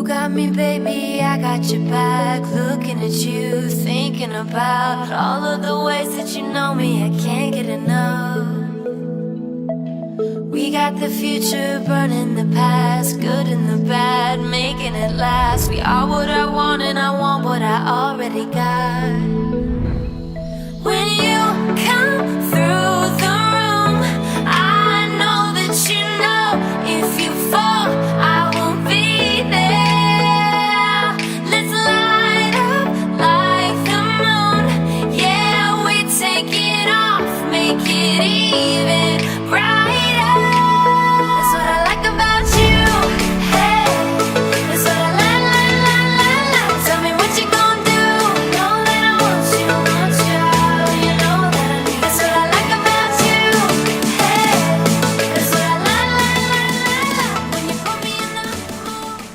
got me, baby, I got your back. Looking at you, thinking about all of the ways that you know me. I can't get enough. We got the future burning the past, good and the bad, making it last. We are what I want and I want what I already got. When you come through the room, I know that you know if you fall, I will be there. Let's light up like the moon. Yeah, we take it off, make it even brighter. That's what I like about you. Hey, that's what I like. Tell me what you gonna do. Know that I want you, you know that I need. That's what I like about you. Hey, that's what I like. When you put me in the mood.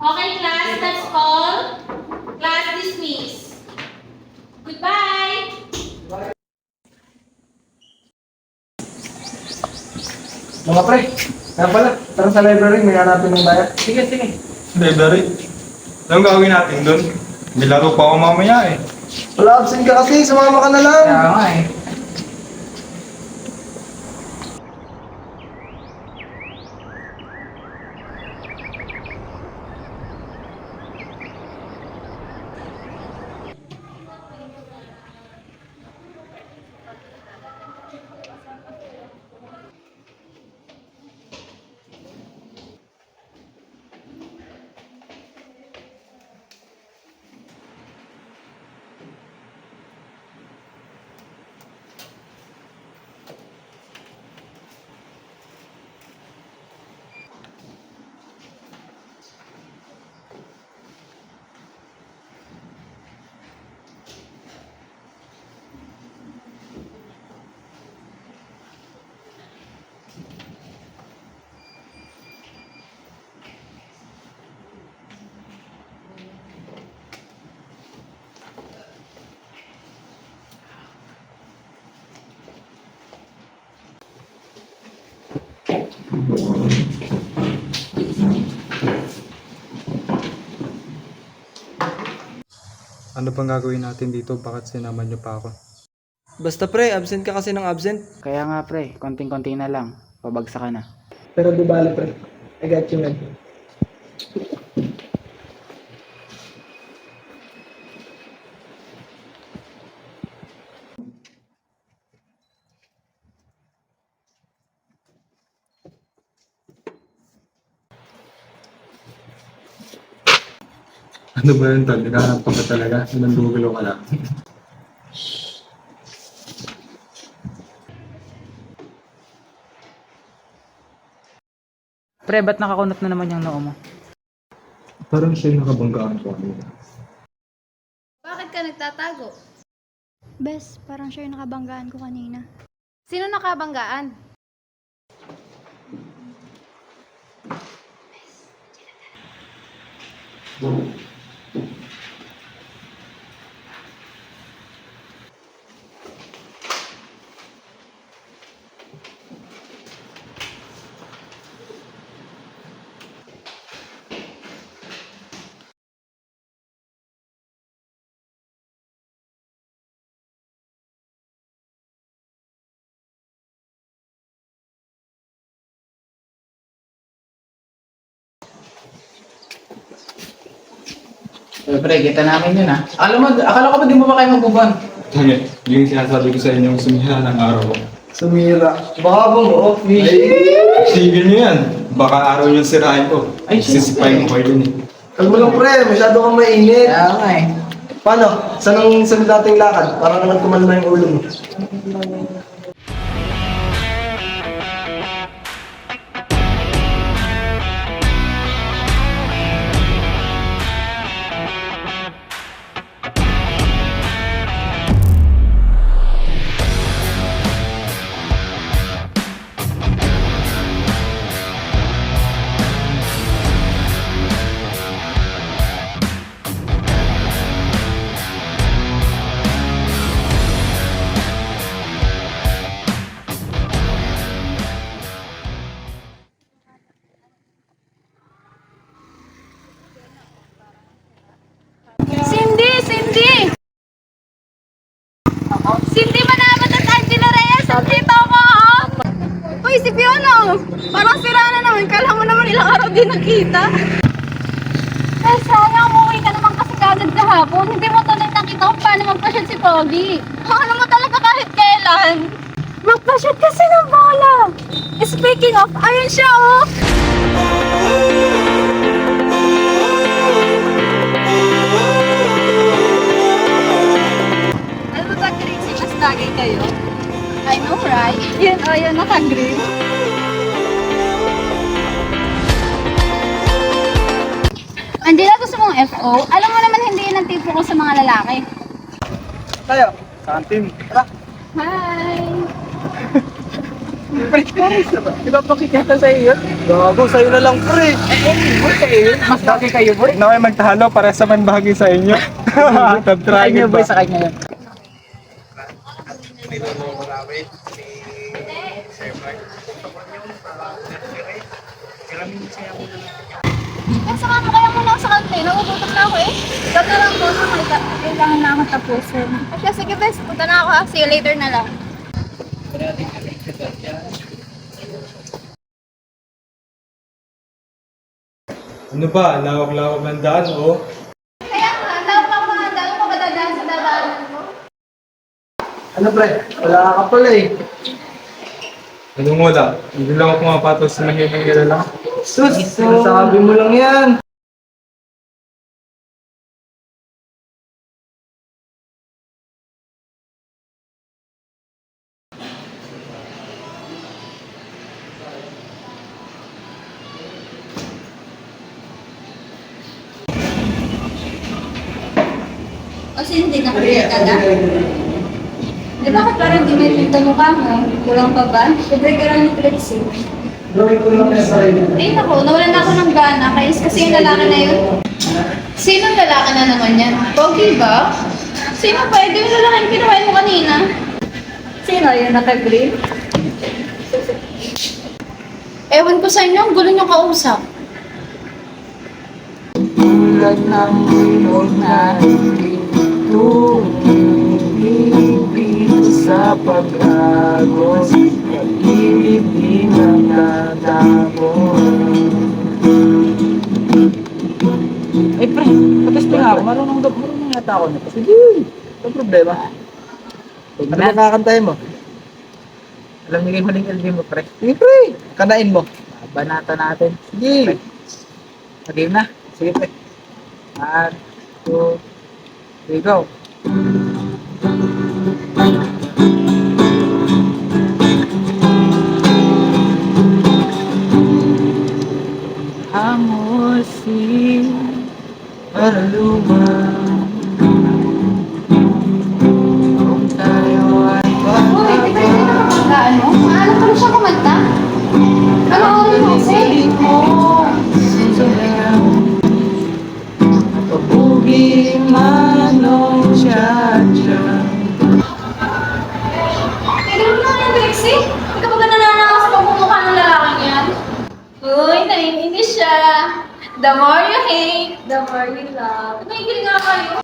Okay, class, that's all. Class dismissed. Goodbye! Mga pre, kaya pala, tara sa library, may hanapin ng bayan. Sige, sige. Library? Anong gagawin natin doon? May laro pa ako mamaya eh. Wala, absent ka kasi, sumama ka na lang. Kaya nga eh. Ano bang gagawin natin dito? Bakit sinama niyo pa ako? Basta pre, absent ka kasi ng absent. Kaya nga pre, konting-konti na lang. Pabagsak ka na. Pero di bali pre, I got you man. Ano ba yun, Tol? Naghahanap ka ba talaga? Nandugulo ka lang. Pre, ba't nakakunot na naman yung noo mo? Parang siya yung nakabanggaan ko. Bakit ka nagtatago? Bes, parang siya yung nakabanggaan ko kanina. Sino nakabanggaan? Eh, pre, kita namin yun ah. Akala ko ba di mo ba kayo magbubuan? Tangit, yung sinasabi ko sa inyong sumira ng araw ko. Sumira. Baka bang office. Sige nyo yan. Baka araw yung sirain ko. Ay, Sisipain mo kayo dun eh. Huwag mo lang pre, masyado kang mainit. Kaya nga eh. Paano? Saan ang sunod nating lakad? Para naman kumalma yung ulo mo. Cindy! Cindy! Cindy Manabat at Angela Reyes! Nandito ko! Uy, si Fiona! Parang sira na naman. Kala mo naman ilang araw din nakita. Eh, sayang. Umuwi ka naman kasi kagad kahapon. Hindi mo tuloy nakita kung paano magpasyat si Pogi. Ano mo talaga kahit kailan? Magpasyat kasi ng bola! Speaking of, ayun siya oh! Ano ba green si mas tagay kayo? I know, right? Yan, oh, yan, naka-green. Angela, gusto mong FO? Alam mo naman hindi yan ang tipo ko sa mga lalaki. Tayo. Kantin. Tara. Hi! Ipapakikita sa iyo. Gago, sa'yo na lang, pre. Boy, sa iyo. Mas laki kayo, boy. Na kayo magtalo para sa manbahagi sa inyo. Top Sa triangle inyo, boy, ba? sa kanya yun. Eh, saka mo kaya muna ako sa kante. Nagugutom na ako eh. Dito na lang po. Kailangan na ako tapusin. Okay, sige best. Punta na ako ha. See you later na lang. Ano ba? Lawak-lawak ng daan, oh. Kaya nga, tawag pa mga dalo ko ba dadaan sa dadaanan mo? Ano, pre? Wala ka pala eh. Anong wala? Hindi lang ako pumapatos sa mahirang kilala. Sus, sinasabi mo lang yan. Kasi hindi nakapili ka na. Di ba parang di may pinta mukha mo? Kulang pa ba? Libre ka lang ng flex eh. Gawin ko lang yung sarili. Ay naku, nawalan na ako ng gana. Kasi yung lalaki na yun. Sinong lalaki na naman yan? Pogi ba? Sino pa? Ito yung lalaki yung kinuhain mo kanina. Sino yun? Naka-green? Ewan ko sa inyo, ang gulo nyo kausap. Tulad ng ilog na hindi tumibig sa pag-agos, pag-ibig di nagdadamo. Eh pre, patesting ako. Marunong yata ako nito. Sige, ano problema? Ano ba kakantahin mo? Alam niyo yung huling LB mo, pre. Sige, pre. Kanain mo. Banata natin. Sige. Game na. Sige, pre. 1, 2, 3, go. Hamosin para lumang kung tayo ay Uy, di ba hindi na kapagka ano? Maalam ko na siya kumanta. Ano oras mo kasi? Pabugi manong cha-cha. Tignan mo na yung Trixie. Ikaw ba nananawa sa pagmumukha ng lalaking yan? Uy, naiinis siya. The more you hate, the more you love. Tumigil nga kayo.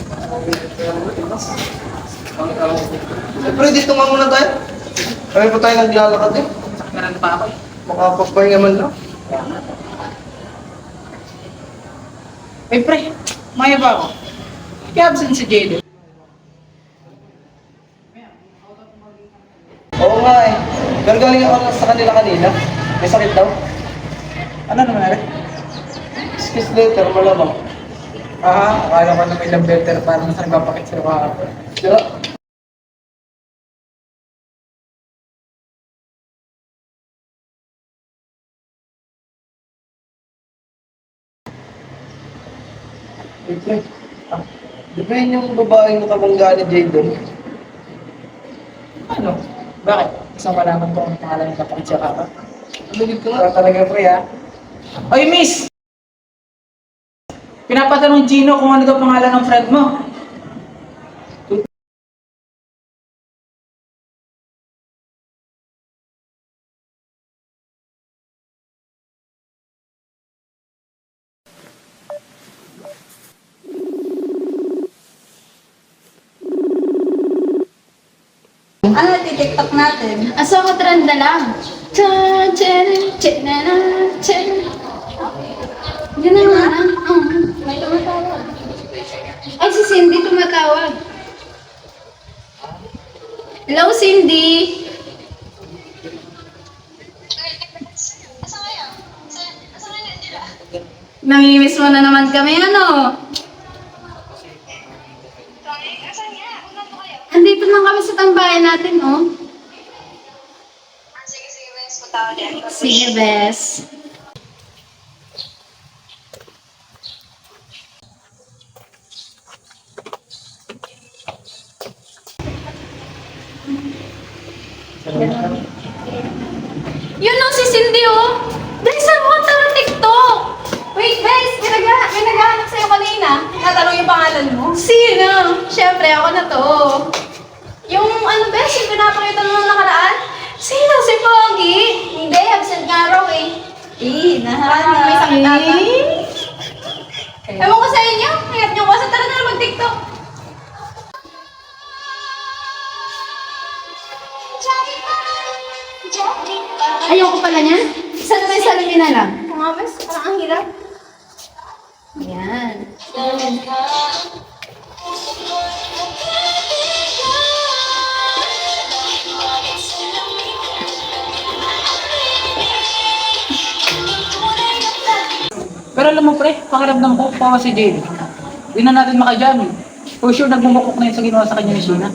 Eh, pre, dito nga muna tayo. Kaya pa tayo naglalakad eh. Meron pa ako. Makapagpahinga man lang. Ay pre, maya ba ako? Kaya absent si JD. Oo nga eh. Gagaling ako sa kanila kanina. May sakit daw. Ano naman natin? Excuse later, malamang. Akala ko na may love letter para sa nagpapakit sa kahapon. Diba? Pre, di ba yun yung babaeng nakabangga ni Jadon? Ano? Bakit? Isang malaman ko ang pangalan ng kapakit sa kahapon. Maligid ko nga. Talaga pre ha? Oy miss! Pinapatanong Gino kung ano daw pangalan ng friend mo. Ano titiktok natin? Aso ko trend na lang. Chan, chan, chan, na, na, chan. Yun na nga. May tumatawag. Ay, si Cindy tumatawag. Hello, Cindy. Namimiss mo na naman kami, ano? Andito lang kami sa tambayan natin, oh. Sige, Bes. Yun o, si Cindy, oh. Dahil saan mo ka tara TikTok? Wait, Bes! May naghahanap sa'yo kanina. Natanong yung pangalan mo. Sino? Siyempre, ako na to. Yung ano, Bes, yung pinapakita mo nung nakaraan? Sino? Si Pogi? Hindi, absent nga raw eh. Nahanap. May sakit ata. Ewan ko sa inyo. Ingat nyo ko. Sa tara na mag-TikTok. Ayoko pala niyan. Isa na may sarili na lang. Ito nga, Bes. Parang ang hirap. Ayan. Pero alam mo pre, pakiramdam ko pa si Jade. Hindi na natin makajam. For sure, nagmumukok na yun sa ginawa sa kanya ni Sheena.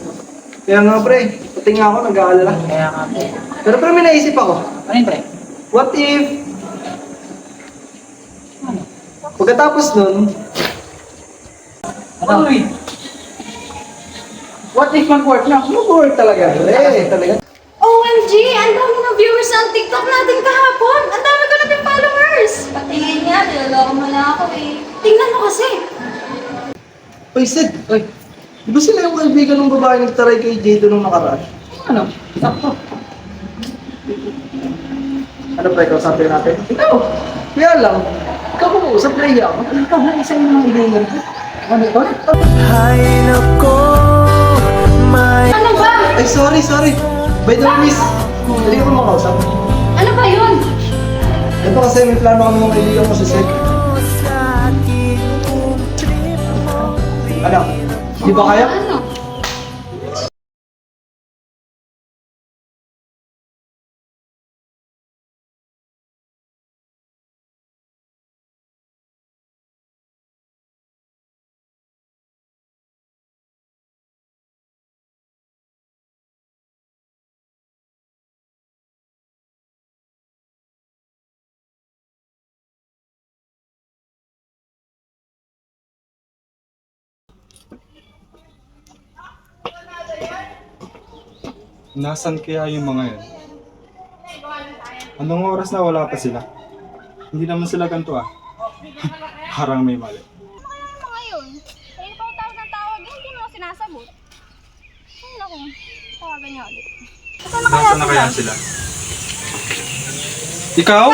Kaya nga pre, pati nga ako nag-aalala. Kaya nga pre. Pero pre, may naisip ako. Ano yun pre? What if... Ano? Pagkatapos nun, Ano? Uy! What if mag-work na? mag-work talaga. Talaga. OMG! Ang dami ng viewers ng TikTok natin kahapon! Ang dami ko natin followers! Patingin nga, niloloko mo na ako eh. Tingnan mo kasi! Uy, Sid. Uy, di ba sila yung kaibigan ng babae nagtaray kay Jadon nung nakaraan? Ano? Sakto. Ano pre, kausapin natin? Ikaw! Kaya lang, ikaw kumuusap na iya ako. Ikaw na isa yung mga ideya ko. Ano ito? Ano ba? Ay, sorry. By the way, miss, hindi ko makausap. Ano ba yun? Ito kasi may plano kami ng kaibigan ko si Sid. Ano? Di ba kaya? Ano? Nasaan kaya yung mga yan? Anong oras na wala pa sila? Hindi naman sila ganito ah. Parang may mali. Ano ngayon? Ayun pa ang tawag ng tawag, hindi mo ako sinasagot. Ay, naku. Tawagan niya ulit. Nasaan na kaya sila? Ikaw?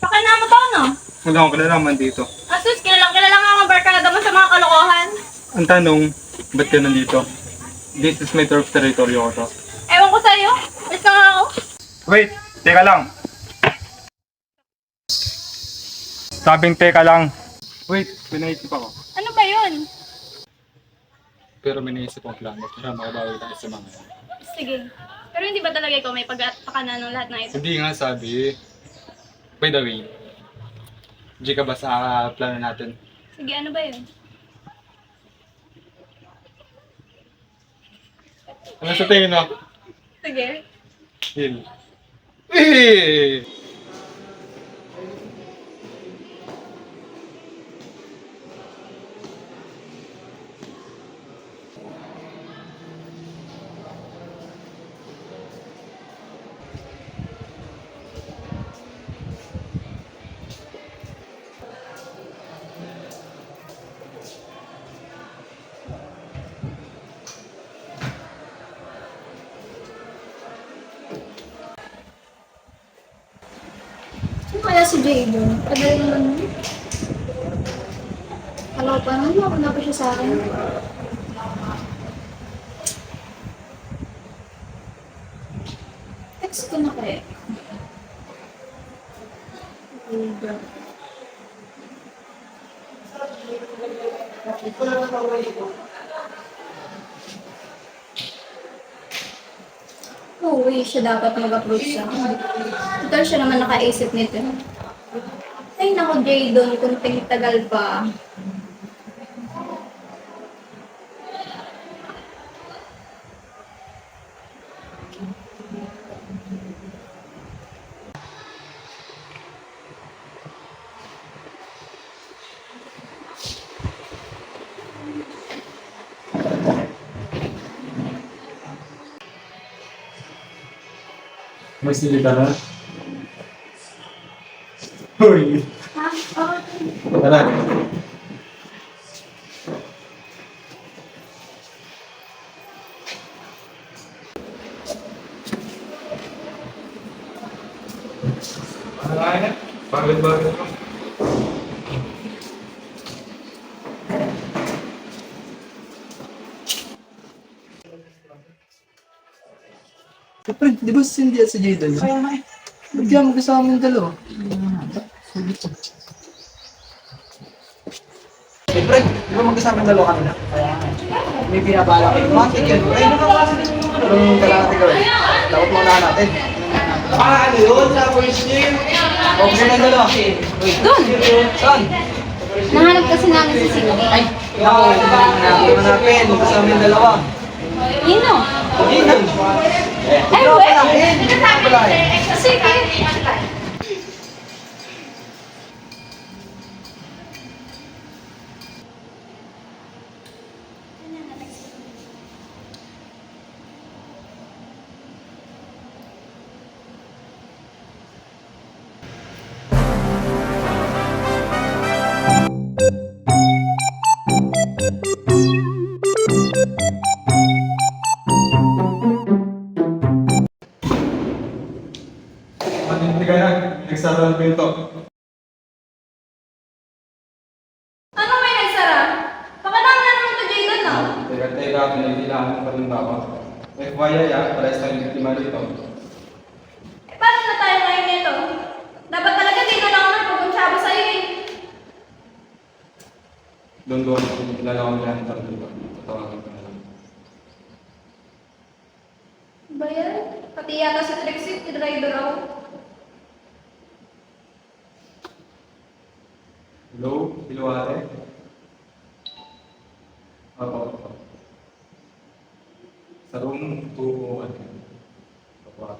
Pakina mo to, no? Wala akong kinalaman dito. Asus, kilala nga ang barkada mo sa mga kalokohan. Ang tanong, ba't ka nandito? This is my territory ko to. Ewan ko sa'yo. Alis na nga ako. Wait, teka lang. Sabing teka lang. Wait, may naisip ako. Ano ba yun? Pero may naisip akong plano para makabawi tayo sa mga yan. Sige. Pero hindi ba talaga ikaw may pagpakanan ng lahat ng ito? Hindi nga sabi. By the way, G ka ba sa plano natin? Sige, ano ba yun? Ano sa tingin mo? Sige. Hill. Eh! Ano kaya si Jadon? Tagal naman yun. Hello pa naman, mauna pa siya sa akin. Text ko na kaya. No way siya dapat mag-approach sa akin. Total siya naman nakaisip nito. Ay nako Jadon, kung tagal pa. May silita na? Hoy! Ha? Okay. Tara. Bagay-bagay ko. Pre, di ba si Cindy at si Jadon? Kaya nga eh. Ba't kaya magkasama yung dalawa? Eh, pre, di ba magkasama yung dalawa kanina? May pinabala kayo. Matik yan. Ay, nakakasali yung anong kalahati ka rin. Dapat muna natin. Ano yun? Sa first year? Okay na yung dalawa. Doon! Saan? Nahanap kasi namin si Cindy. Ay, Ako, hanapin. Magkasama yung dalawa. Nino! Hindi. Ay, wait! Sige! Manindigan na. Nagsara ang pinto. Ano may nagsara? Pakadami na naman ito, Jadon, no? Teka, pinagkailangan pa rin ba ako? FYI parehas tayong biktima dito. Eh, paano na tayo ngayon nito? Dapat talaga dito lang ako nagpupunsyaba sa'yo eh. Doon, kilala ko niya ang dito. Tatawagan ko na lang. Ba yan? Pati yata sa Trixie, driver ako. Hello? Hello, ate? Opo. Sa room 201. Opo.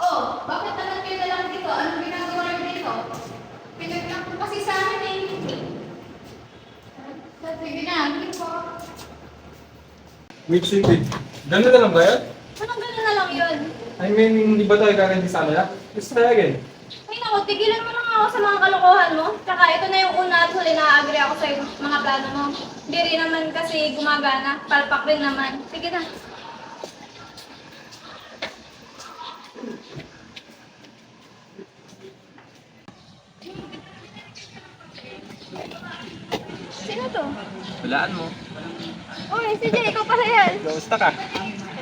Oh, bakit naman kayo na lang dito? Anong ginagawa niyo dito? Pinaglang ko kasi sa akin eh. Sige na, hindi po. Wait, Cindy. Gano'n na lang ba yan? Anong gano'n na lang yun? I mean, hindi ba tayo kakanti sa kanila? Let's try again. Ay naku, tigilan mo lang ako sa mga kalokohan mo. Tsaka ito na yung una at huli na agree ako sa mga plano mo. Hindi rin naman kasi gumagana. Palpak rin naman. Sige na. Sino to? Walaan mo. Uy, si Jay, ikaw pala yan. Kamusta ka?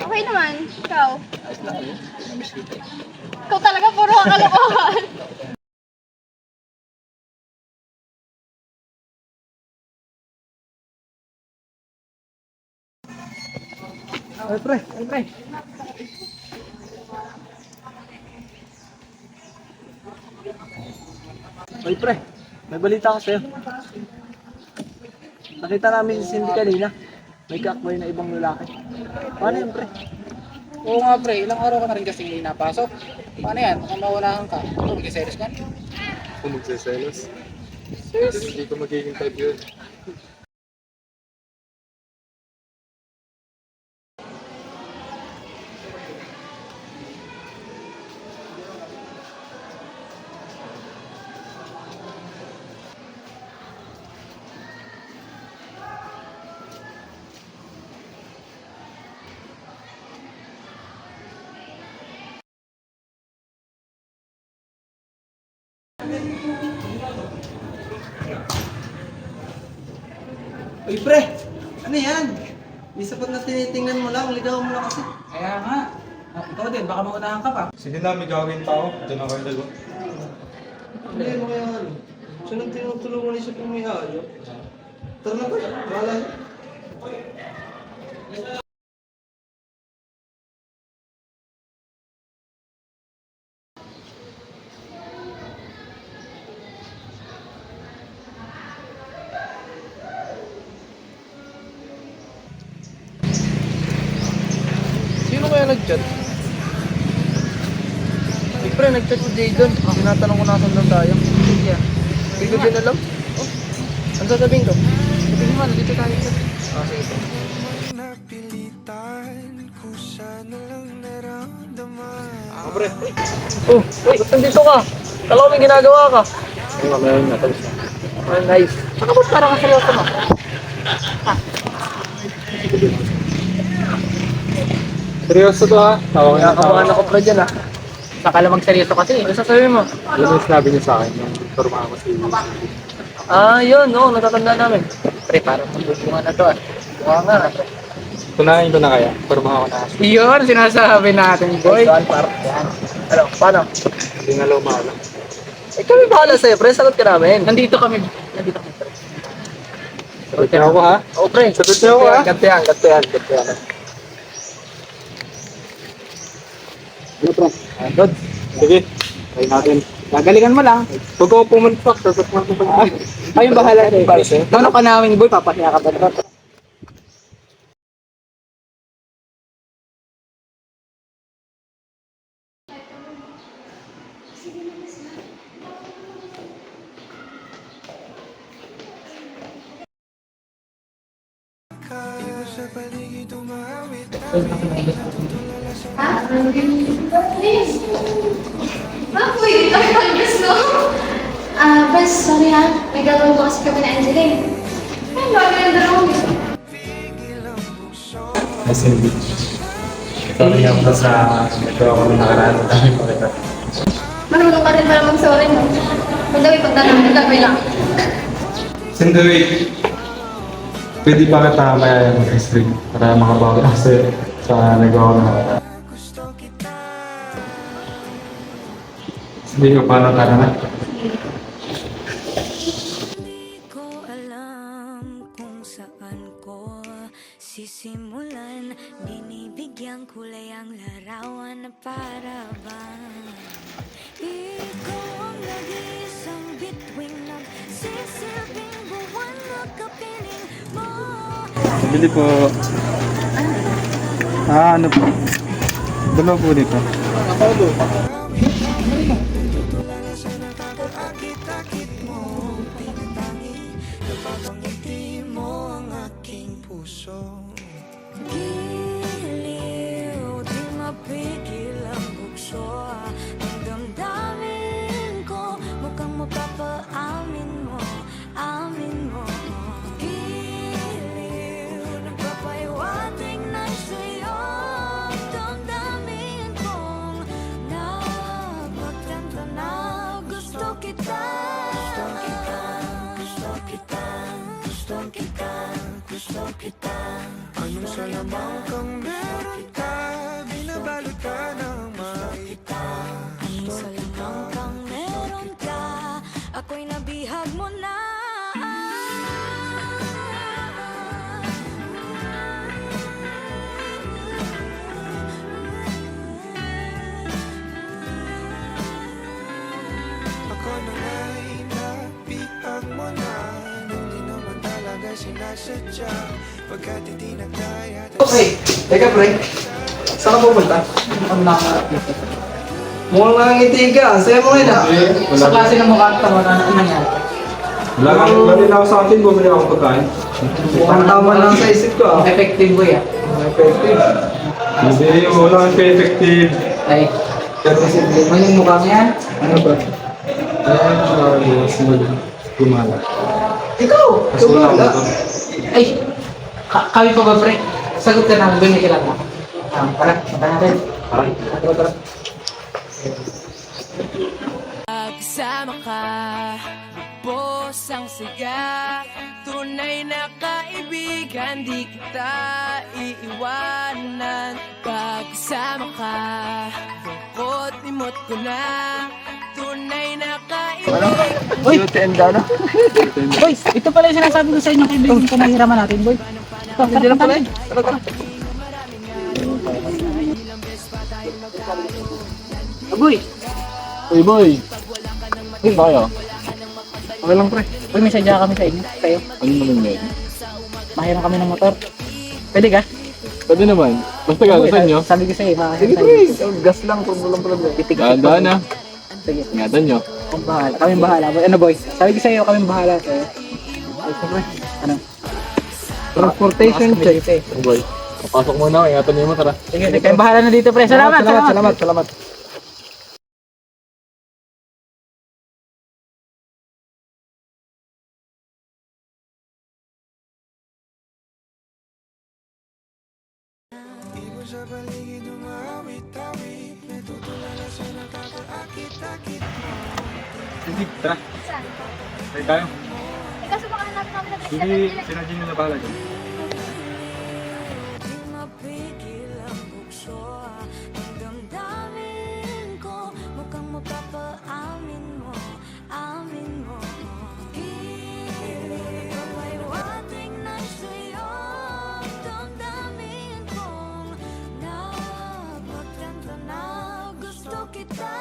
Okay naman. Ikaw. Ayos lang yun. Namiss kita. Ikaw talaga puro kalokohan. Ay, pre. Oy pre, may balita ako sa'yo. Nakita namin si Cindy kanina. May kakboy na ibang lalaki. Paano yun pre? Oo nga pre, ilang araw ka na rin kasi napasok. Paano yan? Mukhang mawalahan ka. Ano, magsiselos ka? Kung magsiselos. Hindi ko magiging type yun. Uy pre, ano yan? Di sapat na tinitingnan mo lang, ligaw mo lang kasi. Kaya nga. Ikaw din, baka maunahan ka pa. Sige na, may gagawin pa ako. Diyan ako yung dalawa. Hindi mo kaya ano. Siya nang tinutulungan niya siya pumihayo. Tara na pre, bahala na. Sino kaya nag-chat? Ay pre, nag-chat si Jadon. Tinatanong ko nasan daw tayo. Sige ah. Hindi ko din alam. Oh, ano sasabihin ko? Sabihin mo, nandito tayo. Ah, sige po. Ah, pre. Oh, ba't nandito ka? Kala ko may ginagawa ka. Ay, mamaya yun, natalis na. Ah, nice. Saka ba't parang kaseryoso mo? Seryoso to ha? Tawag na Nakakabahan ako pre dyan ah. Saka lang magseryoso kasi. Ano sasabihin mo? Alam mo yung sinabi niya sa akin, yung turma ko si Ah, yun. Oo, natatanda namin. Pre, parang magbubunga na to ah. Mukha nga. Tunahin ko na kaya, turma ko na. Yun, sinasabi natin, boy. Yan, par. Yan. Ano, paano? Hindi na lang maalam. Eh, kami bahala sa'yo, pre. Sagot ka namin. Nandito kami, pre. Sagot niya ako ha? Oo, pre. Sagot niya ako ha? Gantihan. Ano pre? Good. Sige, try natin. Gagalingan mo lang. Huwag ko pumuntok, sasapuan ko pa. Ayun, bahala rin. Ano ka namin, boy, papahiya ka ba na? Wait, ang gusto. Bes, sorry ha. May gagawin ko kasi kami na Angeline. Ay, bagay ang dalawang gusto. Cindy. Sorry nga po sa nagawa ko ng nakaraan. Dami ko kita. Marunong ka rin pala mag-sorry, no? Magdawin pagdalaman, gagawin lang. Cindy, wait. Pwede ba kita maya yung mag-stream para makabawi kasi sa nagawa ko ng nakaraan. Hindi ko paano ka na. Di ko alam kung saan ko sisimulan. Binibigyan kulay ang larawan na para bang ikaw ang nag-iisang bituin nagsisilbing buwan na kapiling mo. Bili po. Ano po? Dalawa po dito. Giliw, di mapigil ang bukso. Ang damdamin ko, mukhang mapapaamin mo, amin mo. Giliw, nagpapaiwating na sa'yo. Ang damdamin kong napagtanto na gusto kita. Gusto kita. Anong salamang kang meron ka? Binabalot ka ng makita. Anong salamang kang meron ka? Ako'y nabihag mo na. Ako na nga'y sinasadya pagkat itinagdaya. Okay, teka pre. Saan ka pupunta? Ang nakakarap dito. Mukhang nangangiti ka. Saya mo ngayon ah. Sa klase ng mukha at tawa na nangyari. Lagi na ako sa atin, bumili ako pagkain. Mukhang tama lang sa isip ko ah. Effective boy ah. Effective. Hindi, wala kang effective. Ay, Pero simple. ano yung mukha mo yan? Ano ba? Ay, mas gumala. Ikaw! Kasi wala akong motor. Ay, kami pa ba pre? Sagot ka na, bumili ka lang ako. Tara, punta natin. Tara. Kasama ka, boss ang siga. Tunay na kaibigan, di kita iiwanan. Pagkasama ka, bukod imot ko na. Tunay na kaibigan. Boy! Boys, ito pala yung sinasabi ko sa inyo kaibigan ko na hiraman natin, boy. Ito, tara, pala eh. Boy! Uy, boy! Ano ba kayo? Okay lang, pre. Boy, may sadya kami sa inyo. Kayo. Ano naman yun? Mahiram kami ng motor. Pwede ka? Pwede naman. Basta gano'n sa inyo. Sabi ko sa'yo, Sige pre, gas lang kung walang problema. Dahan-dahan na. Sige, Ingatan nyo. kaming bahala. Boy. Ano boy? Sabi ko sa'yo, kaming bahala sa'yo. Ay, sige. Ano? Transportation check. check. Boy, papasok muna ako. Ingatan nyo mo, tara. Sige, kaming bahala na dito, pre. Salamat. Ibon sa paligid umawit-awit, may tutulala sa nakakaakit-akit. Hindi, tara. Tayo tayo. Kaso baka hanapin namin na Hindi, sila Jimmy na bahala dyan. Di mapigil ang bukso ang damdamin ko. Mukhang mapapaamin mo, amin mo. May wating na sa'yo ang damdamin kong napagtanto na gusto kita.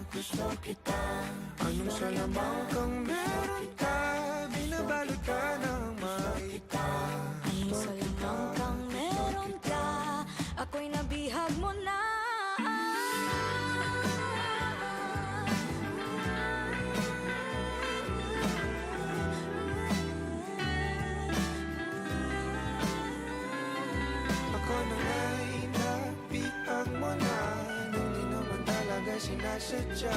Gusto kita. Anong salamang kang meron ka, binabalot ka ng maita. Anong salamang kang meron ka, ako'y nabihag mo na. Ako na nga'y napihag mo na, nang di naman talaga sinasadya.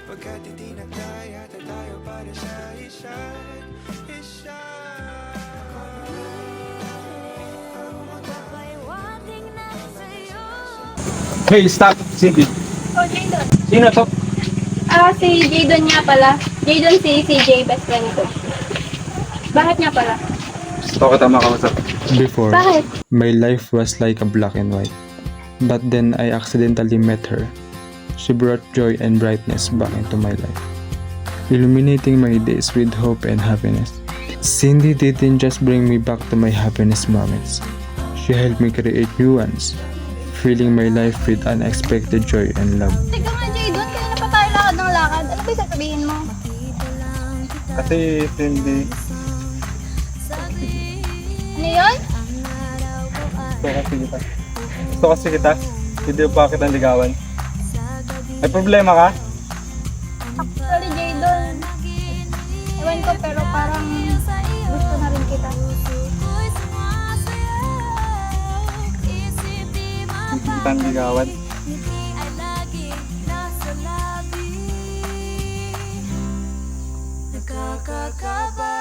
Pagkat itinagdaya tayo para sa isa't isa. Papaywating na sa'yo. Hey, stop! Cindy. Oh, Jadon. Sino to? Si Jadon nga pala. Jadon si CJ, best friend ko. Bakit nga pala? Gusto kita makausap. Before, Bakit? my life was like a black and white. But then I accidentally met her. She brought joy and brightness back into my life, illuminating my days with hope and happiness. Cindy didn't just bring me back to my happiness moments. She helped me create new ones, filling my life with unexpected joy and love. Teka nga, Jadon. Kanina pa tayo lakad ng lakad. Ano ba yung sasabihin mo? Kasi Cindy, Ano yun? gusto kasi kita. Hindi pa kita ligawan. May problema ka? Actually, Jadon. Ewan ko, pero parang gusto na rin kita. Hindi kita ligawan. Nakakakaba,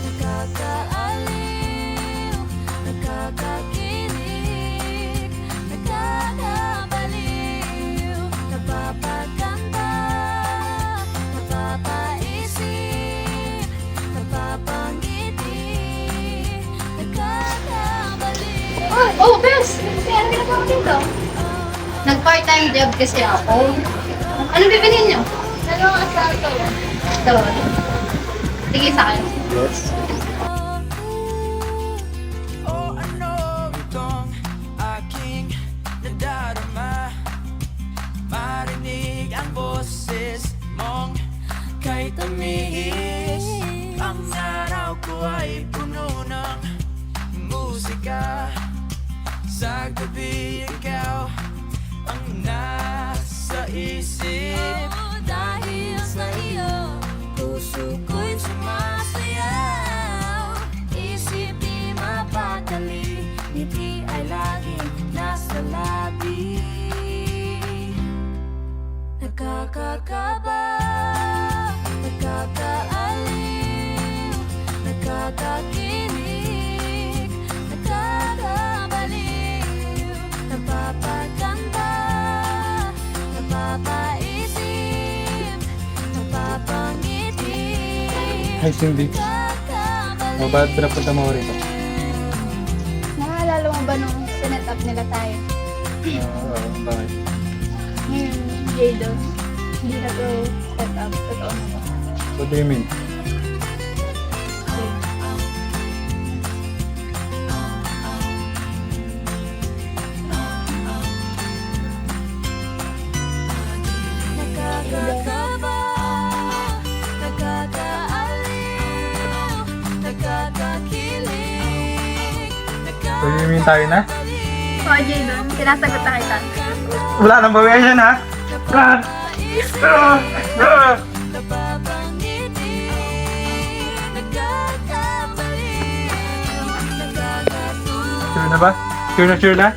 nakakaaliw, nakakakilig, nakakabaliw, napapaganda, napapaisip, napapangiti, nakakabaliw. Oh, Bes! Kasi ano ginagawa ko dito? Nag-part-time job kasi ako. Ano bibilhin niyo? Dalawang asal to. Dalawa. Sige sa akin. O ano itong aking nadarama, marinig ang boses mong lumihis. Ang araw ko ay puno ng musika. Sa gabi ikaw ang nasa isip. Dahil sa iyo, puso ko'y sumasayaw. Isip di mapatali, ngiti ay laging nasa labi. Nakakakaba, nakakaaliw, nakakakilig, nakakabaliw, napapaganda, napapaisip, napapangiti, Hi, Cindy. nakakabaliw. O, bakit pinapunta mo rito? Naalala mo ba nung sinet up nila tayo? Bakit? Ngayon, Jado, hindi na to set up. Totoo na ba? What do you mean? Nakakakaba, nakakaaliw, nakakakilig, So, you mean tayo na? Oo, Jado. Sinasagot na kita. Wala nang bawian yan ha. napapangiti, nakakabaliw, nakakatulog. Sure na ba? Sure na?